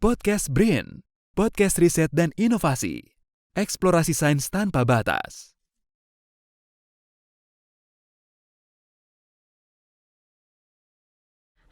Podcast BRIN, podcast riset dan inovasi, eksplorasi sains tanpa batas.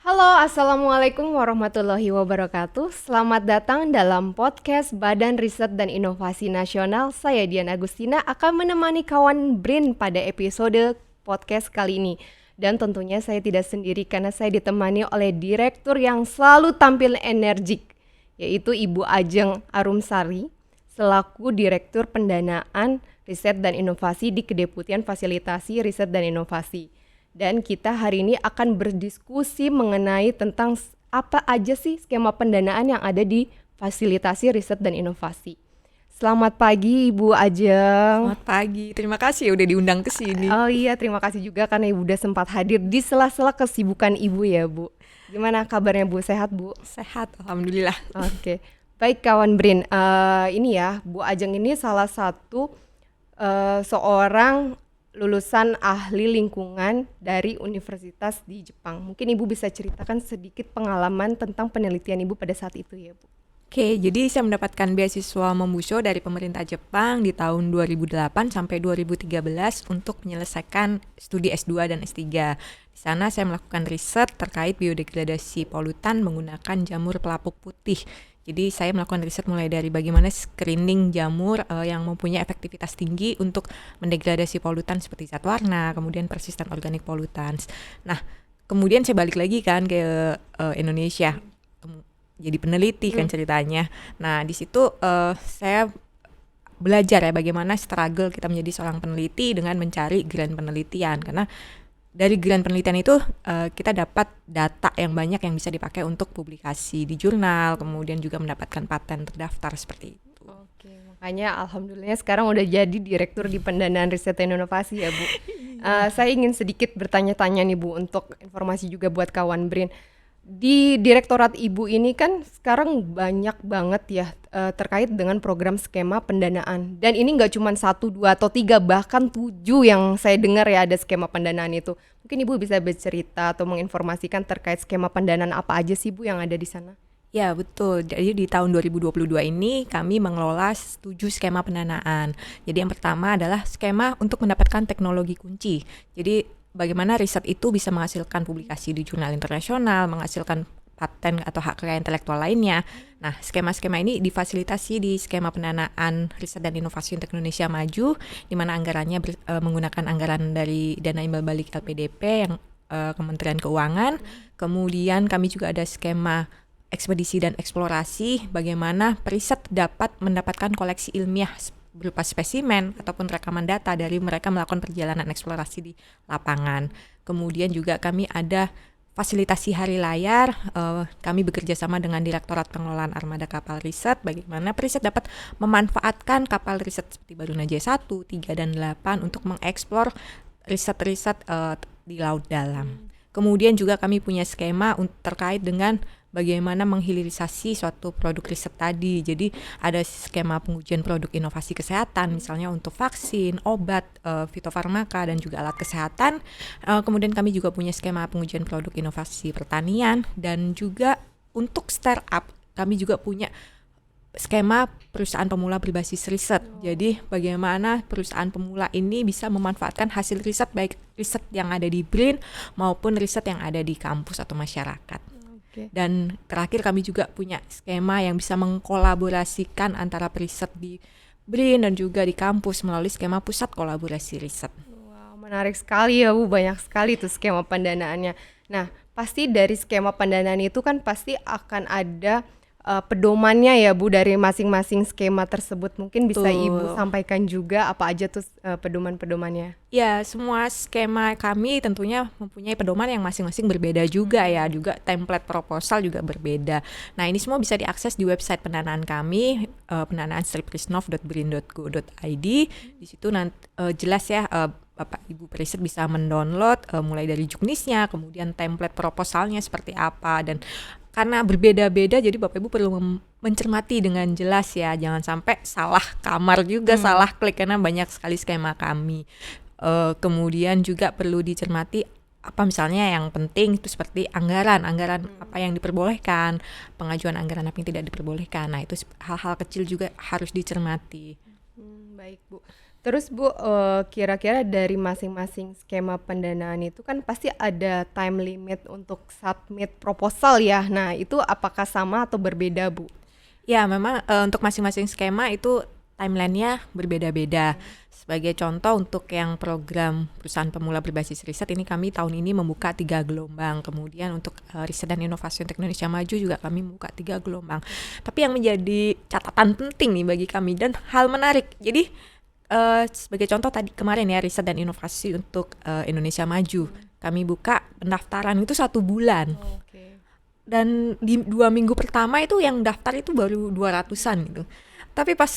Halo, Assalamualaikum warahmatullahi wabarakatuh. Selamat datang dalam podcast Badan Riset dan Inovasi Nasional. Saya Dian Agustina akan menemani kawan BRIN pada episode podcast kali ini. Dan tentunya saya tidak sendiri karena saya ditemani oleh direktur yang selalu tampil energik, yaitu Ibu Ajeng Arumsari, selaku Direktur Pendanaan Riset dan Inovasi di Kedeputian Fasilitasi Riset dan Inovasi. Dan kita hari ini akan berdiskusi mengenai tentang apa aja sih skema pendanaan yang ada di Fasilitasi Riset dan Inovasi. Selamat pagi Ibu Ajeng. Selamat pagi, terima kasih udah diundang ke sini. Oh iya, terima kasih juga karena Ibu udah sempat hadir di sela-sela kesibukan Ibu ya Bu. Gimana kabarnya Bu? Sehat Bu? Sehat, alhamdulillah. Oke. Baik kawan BRIN, ini ya Bu Ajeng ini salah satu seorang lulusan ahli lingkungan dari universitas di Jepang. Mungkin Ibu bisa ceritakan sedikit pengalaman tentang penelitian Ibu pada saat itu ya Bu. Oke, jadi saya mendapatkan beasiswa Mombusho dari pemerintah Jepang di tahun 2008 sampai 2013 untuk menyelesaikan studi S2 dan S3. Di sana saya melakukan riset terkait biodegradasi polutan menggunakan jamur pelapuk putih. Jadi saya melakukan riset mulai dari bagaimana screening jamur yang mempunyai efektivitas tinggi untuk mendegradasi polutan seperti zat warna, kemudian persistent organic pollutants. Nah, kemudian saya balik lagi kan ke Indonesia, jadi peneliti kan ceritanya. Nah, di situ saya belajar ya bagaimana struggle kita menjadi seorang peneliti dengan mencari grant penelitian, karena dari grant penelitian itu kita dapat data yang banyak yang bisa dipakai untuk publikasi di jurnal, kemudian juga mendapatkan paten terdaftar seperti itu. Oke, makanya alhamdulillah sekarang udah jadi direktur di pendanaan riset dan inovasi ya Bu. Saya ingin sedikit bertanya-tanya nih Bu untuk informasi juga buat kawan BRIN. Di direktorat Ibu ini kan sekarang banyak banget ya terkait dengan program skema pendanaan. Dan ini nggak cuma 1, 2, atau 3, bahkan 7 yang saya dengar ya ada skema pendanaan itu. Mungkin Ibu bisa bercerita atau menginformasikan terkait skema pendanaan apa aja sih Bu yang ada di sana? Ya betul, jadi di tahun 2022 ini kami mengelola 7 skema pendanaan. Jadi yang pertama adalah skema untuk mendapatkan teknologi kunci. Jadi bagaimana riset itu bisa menghasilkan publikasi di jurnal internasional, menghasilkan paten atau hak karya intelektual lainnya. Nah, skema-skema ini difasilitasi di skema pendanaan riset dan inovasi untuk Indonesia Maju, di mana anggarannya menggunakan anggaran dari dana imbal balik LPDP yang Kementerian Keuangan. Kemudian kami juga ada skema ekspedisi dan eksplorasi, bagaimana periset dapat mendapatkan koleksi ilmiah berupa spesimen ataupun rekaman data dari mereka melakukan perjalanan eksplorasi di lapangan. Kemudian juga kami ada fasilitasi hari layar, kami bekerja sama dengan Direktorat Pengelolaan Armada Kapal Riset, bagaimana periset dapat memanfaatkan kapal riset seperti Baruna J1, 3, dan 8 untuk mengeksplor riset-riset di laut dalam. Kemudian juga kami punya skema terkait dengan bagaimana menghilirisasi suatu produk riset tadi. Jadi ada skema pengujian produk inovasi kesehatan, misalnya untuk vaksin, obat, fitofarmaka, dan juga alat kesehatan. Kemudian kami juga punya skema pengujian produk inovasi pertanian, dan juga untuk startup kami juga punya skema perusahaan pemula berbasis riset. Jadi bagaimana perusahaan pemula ini bisa memanfaatkan hasil riset, baik riset yang ada di BRIN maupun riset yang ada di kampus atau masyarakat. Dan terakhir kami juga punya skema yang bisa mengkolaborasikan antara periset di BRIN dan juga di kampus melalui skema pusat kolaborasi riset. Wow, menarik sekali ya Bu, banyak sekali tuh skema pendanaannya. Nah, pasti dari skema pendanaan itu kan pasti akan ada pedomannya ya Bu dari masing-masing skema tersebut. Mungkin bisa Ibu sampaikan juga apa aja tuh pedoman-pedomannya. Ya, semua skema kami tentunya mempunyai pedoman yang masing-masing berbeda juga ya, juga template proposal juga berbeda. Nah, ini semua bisa diakses di website pendanaan kami, pendanaan-risnov.brin.go.id. Di situ nanti jelas ya, Bapak Ibu periset bisa mendownload mulai dari juknisnya, kemudian template proposalnya seperti apa, dan karena berbeda-beda jadi Bapak Ibu perlu mencermati dengan jelas ya, jangan sampai salah kamar juga, salah klik, karena banyak sekali skema kami. Kemudian juga perlu dicermati apa misalnya yang penting itu seperti anggaran apa yang diperbolehkan, pengajuan anggaran apa yang tidak diperbolehkan. Nah, itu hal-hal kecil juga harus dicermati. Baik Bu. Terus Bu, kira-kira dari masing-masing skema pendanaan itu kan pasti ada time limit untuk submit proposal ya. Nah, itu apakah sama atau berbeda Bu? Ya, memang untuk masing-masing skema itu timeline-nya berbeda-beda. Sebagai contoh untuk yang program perusahaan pemula berbasis riset ini kami tahun ini membuka 3 gelombang. Kemudian untuk riset dan inovasi untuk Indonesia Maju juga kami membuka 3 gelombang. Tapi yang menjadi catatan penting nih bagi kami dan hal menarik. Jadi sebagai contoh tadi kemarin ya riset dan inovasi untuk Indonesia Maju. Kami buka pendaftaran itu 1 bulan. Dan di 2 minggu pertama itu yang daftar itu baru 200-an gitu. Tapi pas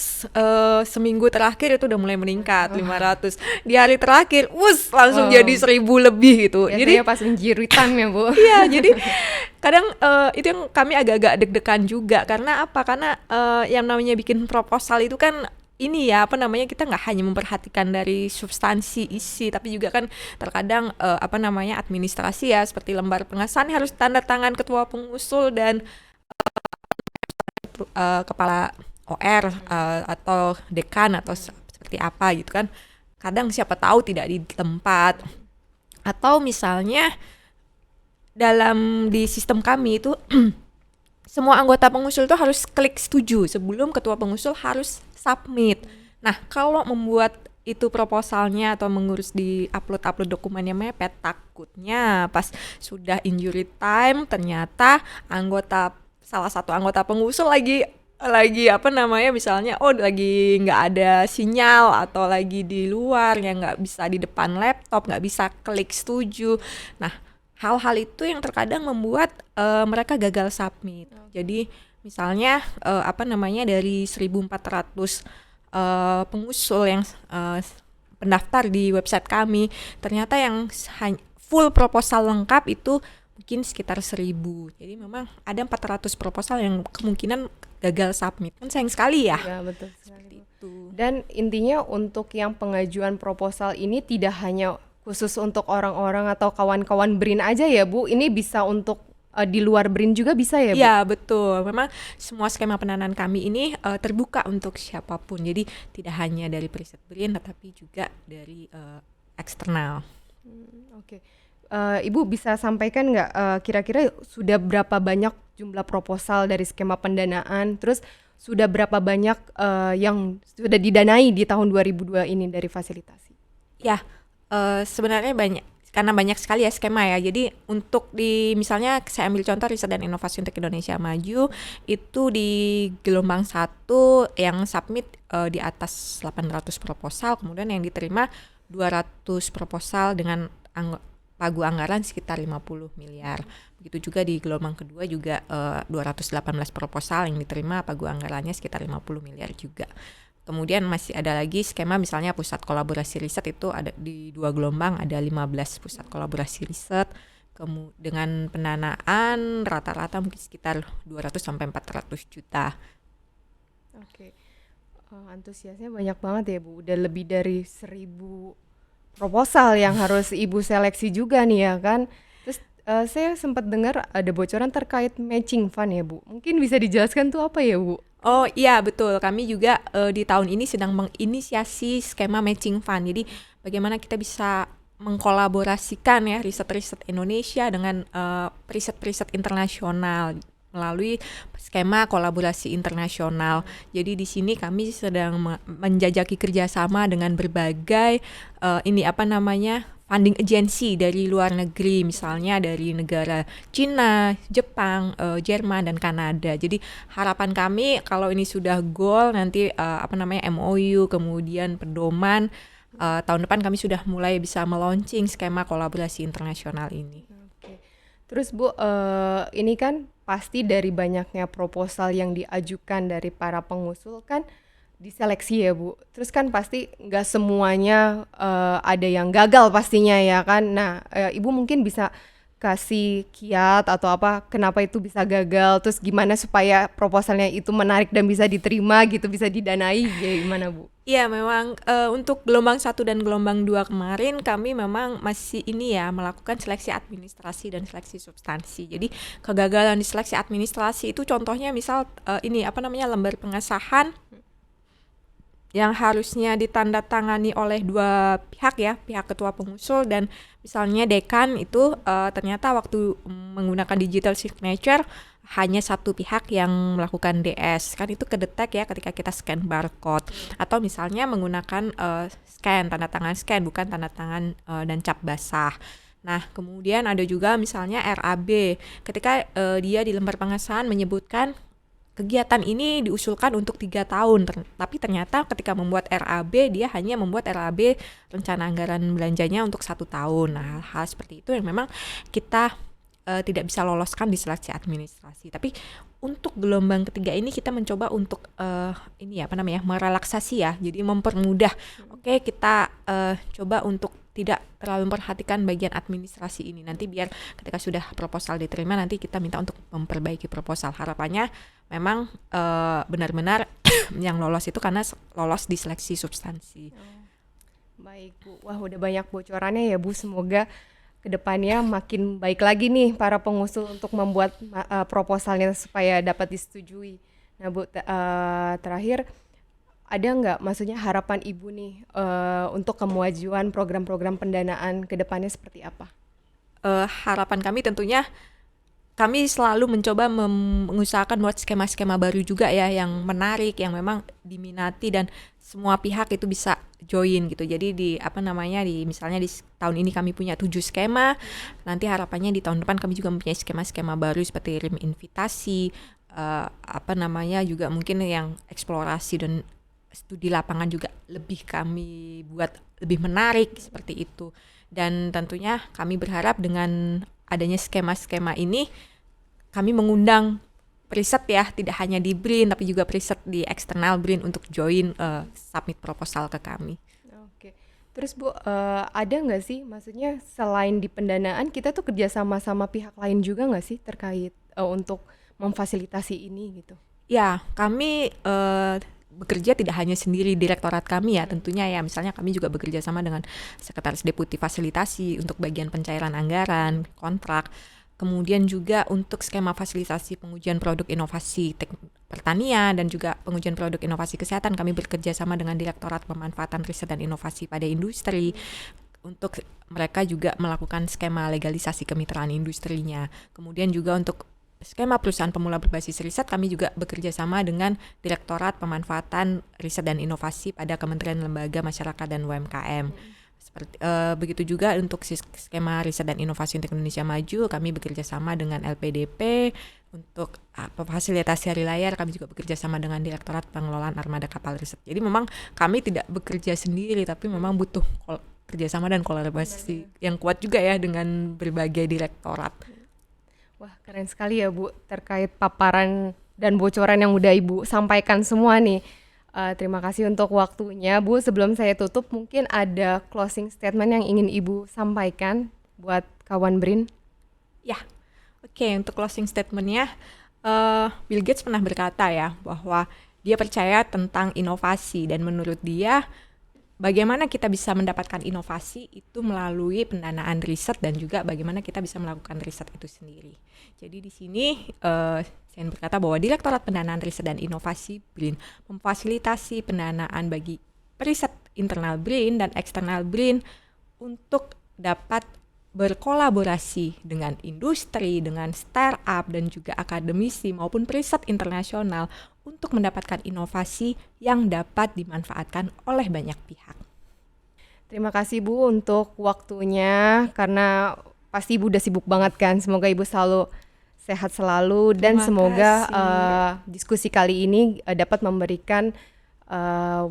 seminggu terakhir itu udah mulai meningkat 500. Di hari terakhir, langsung jadi 1.000 lebih gitu. Biasanya Jadi pas menjiritan ya Bu. iya, jadi kadang itu yang kami agak-agak deg-degan juga. Karena apa? Karena yang namanya bikin proposal itu kan ini ya, apa namanya, kita nggak hanya memperhatikan dari substansi isi, tapi juga kan terkadang apa namanya administrasi ya, seperti lembar pengesahan harus tanda tangan ketua pengusul dan kepala OR atau dekan atau seperti apa gitu kan. Kadang siapa tahu tidak di tempat. Atau misalnya di sistem kami itu semua anggota pengusul itu harus klik setuju sebelum ketua pengusul harus submit. Nah, kalau membuat itu proposalnya atau mengurus di upload dokumennya mepet, takutnya pas sudah injury time ternyata salah satu anggota pengusul lagi apa namanya misalnya lagi nggak ada sinyal atau lagi di luar yang nggak bisa di depan laptop, nggak bisa klik setuju. Nah, hal-hal itu yang terkadang membuat mereka gagal submit. Jadi misalnya apa namanya dari 1.400 pengusul yang pendaftar di website kami, ternyata yang full proposal lengkap itu mungkin sekitar 1.000. Jadi memang ada 400 proposal yang kemungkinan gagal submit. Kan sayang sekali ya. Ya, betul sekali. Itu. Dan intinya untuk yang pengajuan proposal ini tidak hanya khusus untuk orang-orang atau kawan-kawan BRIN aja ya Bu, ini bisa untuk di luar BRIN juga bisa ya Bu? Ya betul, memang semua skema pendanaan kami ini terbuka untuk siapapun, jadi tidak hanya dari periset BRIN tetapi juga dari eksternal. Oke. Ibu bisa sampaikan nggak kira-kira sudah berapa banyak jumlah proposal dari skema pendanaan, terus sudah berapa banyak yang sudah didanai di tahun 2002 ini dari fasilitasi? Ya, sebenarnya banyak, karena banyak sekali ya skema ya. Jadi untuk misalnya saya ambil contoh riset dan inovasi untuk Indonesia Maju, itu di gelombang 1 yang submit di atas 800 proposal, kemudian yang diterima 200 proposal dengan pagu anggaran sekitar 50 miliar. Begitu juga di gelombang kedua juga 218 proposal yang diterima pagu anggarannya sekitar 50 miliar juga. Kemudian masih ada lagi skema misalnya pusat kolaborasi riset, itu ada di 2 gelombang, ada 15 pusat kolaborasi riset dengan pendanaan rata-rata mungkin sekitar 200 sampai 400 juta. Oke. Antusiasnya banyak banget ya Bu, udah lebih dari 1.000 proposal yang harus Ibu seleksi juga nih ya kan. Terus saya sempat dengar ada bocoran terkait matching fund ya Bu, mungkin bisa dijelaskan tuh apa ya Bu? Oh iya betul, kami juga di tahun ini sedang menginisiasi skema matching fund. Jadi bagaimana kita bisa mengkolaborasikan ya riset-riset Indonesia dengan riset-riset internasional melalui skema kolaborasi internasional. Jadi di sini kami sedang menjajaki kerjasama dengan berbagai funding agency dari luar negeri, misalnya dari negara Cina, Jepang, Jerman dan Kanada. Jadi harapan kami kalau ini sudah goal nanti MOU kemudian pedoman, tahun depan kami sudah mulai bisa melaunching skema kolaborasi internasional ini. Oke. Terus Bu, ini kan pasti dari banyaknya proposal yang diajukan dari para pengusul kan diseleksi ya Bu. Terus kan pasti nggak semuanya ada yang gagal pastinya ya kan. Nah, Ibu mungkin bisa kasih kiat atau apa kenapa itu bisa gagal, terus gimana supaya proposalnya itu menarik dan bisa diterima gitu, bisa didanai, gimana Bu? Iya, memang untuk gelombang 1 dan gelombang 2 kemarin kami memang masih ini ya melakukan seleksi administrasi dan seleksi substansi. Jadi kegagalan di seleksi administrasi itu contohnya misal lembar pengesahan yang harusnya ditandatangani oleh 2 pihak ya, pihak ketua pengusul dan misalnya dekan itu ternyata waktu menggunakan digital signature hanya 1 pihak yang melakukan DS. Kan itu kedetek ya ketika kita scan barcode atau misalnya menggunakan scan, tanda tangan scan bukan tanda tangan dan cap basah. Nah, kemudian ada juga misalnya RAB. Ketika dia di lembar pengesahan menyebutkan kegiatan ini diusulkan untuk 3 tahun, tapi ternyata ketika membuat RAB, dia hanya membuat RAB rencana anggaran belanjanya untuk 1 tahun. Nah, hal seperti itu yang memang kita tidak bisa loloskan di seleksi administrasi. Tapi untuk gelombang ketiga ini kita mencoba untuk merelaksasi ya, jadi mempermudah. Oke, kita coba untuk tidak terlalu memperhatikan bagian administrasi ini. Nanti biar ketika sudah proposal diterima, nanti kita minta untuk memperbaiki proposal. Harapannya memang benar-benar yang lolos itu karena lolos di seleksi substansi. Baik Bu, wah udah banyak bocorannya ya Bu. Semoga kedepannya makin baik lagi nih para pengusul untuk membuat proposalnya supaya dapat disetujui. Nah Bu, terakhir ada nggak maksudnya harapan Ibu nih untuk kemajuan program-program pendanaan ke depannya seperti apa? Harapan kami tentunya kami selalu mencoba mengusahakan buat skema-skema baru juga ya yang menarik, yang memang diminati dan semua pihak itu bisa join gitu. Jadi misalnya di tahun ini kami punya 7 skema, nanti harapannya di tahun depan kami juga mempunyai skema-skema baru seperti RIM invitasi, juga mungkin yang eksplorasi dan studi lapangan juga lebih kami buat lebih menarik seperti itu. Dan tentunya kami berharap dengan adanya skema-skema ini kami mengundang periset ya, tidak hanya di BRIN tapi juga periset di eksternal BRIN untuk join submit proposal ke kami. Oke. Terus Bu, ada nggak sih maksudnya selain di pendanaan kita tuh kerja sama pihak lain juga nggak sih terkait untuk memfasilitasi ini gitu? Ya, kami bekerja tidak hanya sendiri direktorat kami ya, tentunya ya, misalnya kami juga bekerja sama dengan Sekretaris Deputi Fasilitasi untuk bagian pencairan anggaran, kontrak, kemudian juga untuk skema fasilitasi pengujian produk inovasi pertanian dan juga pengujian produk inovasi kesehatan kami bekerja sama dengan Direktorat Pemanfaatan Riset dan Inovasi pada Industri untuk mereka juga melakukan skema legalisasi kemitraan industrinya. Kemudian juga untuk skema perusahaan pemula berbasis riset kami juga bekerja sama dengan Direktorat Pemanfaatan Riset dan Inovasi pada Kementerian Lembaga Masyarakat dan UMKM. Seperti begitu juga untuk skema riset dan inovasi untuk Indonesia Maju kami bekerja sama dengan LPDP. Untuk fasilitasi hari layar kami juga bekerja sama dengan Direktorat Pengelolaan Armada Kapal Riset. Jadi memang kami tidak bekerja sendiri tapi memang butuh kerjasama dan kolaborasi yang kuat juga ya dengan berbagai direktorat. Wah, keren sekali ya Bu terkait paparan dan bocoran yang udah Ibu sampaikan semua nih. Terima kasih untuk waktunya Bu. Sebelum saya tutup mungkin ada closing statement yang ingin Ibu sampaikan buat kawan BRIN. Ya, oke, untuk closing statementnya Bill Gates pernah berkata ya bahwa dia percaya tentang inovasi dan menurut dia bagaimana kita bisa mendapatkan inovasi itu melalui pendanaan riset dan juga bagaimana kita bisa melakukan riset itu sendiri. Jadi di sini saya berkata bahwa Direktorat Pendanaan Riset dan Inovasi BRIN memfasilitasi pendanaan bagi periset internal BRIN dan eksternal BRIN untuk dapat berkolaborasi dengan industri, dengan startup dan juga akademisi maupun periset internasional untuk mendapatkan inovasi yang dapat dimanfaatkan oleh banyak pihak. Terima kasih Bu untuk waktunya karena pasti Ibu udah sibuk banget kan. Semoga Ibu selalu sehat selalu dan semoga diskusi kali ini dapat memberikan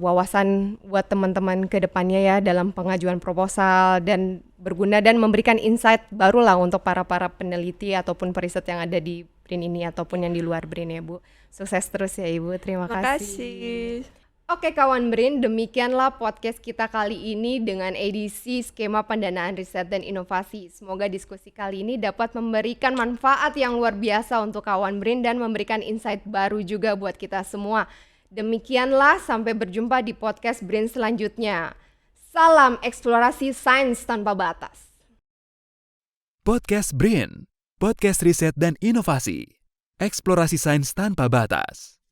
wawasan buat teman-teman ke depannya ya dalam pengajuan proposal dan berguna dan memberikan insight baru lah untuk para peneliti ataupun periset yang ada di BRIN ini ataupun yang di luar BRIN ya Bu. Sukses terus ya Ibu, terima kasih. Oke kawan Brin, demikianlah podcast kita kali ini dengan edisi skema pendanaan riset dan inovasi. Semoga diskusi kali ini dapat memberikan manfaat yang luar biasa untuk kawan Brin dan memberikan insight baru juga buat kita semua. Demikianlah, sampai berjumpa di podcast Brin selanjutnya. Salam eksplorasi sains tanpa batas. Podcast BRIN, podcast riset dan inovasi, eksplorasi sains tanpa batas.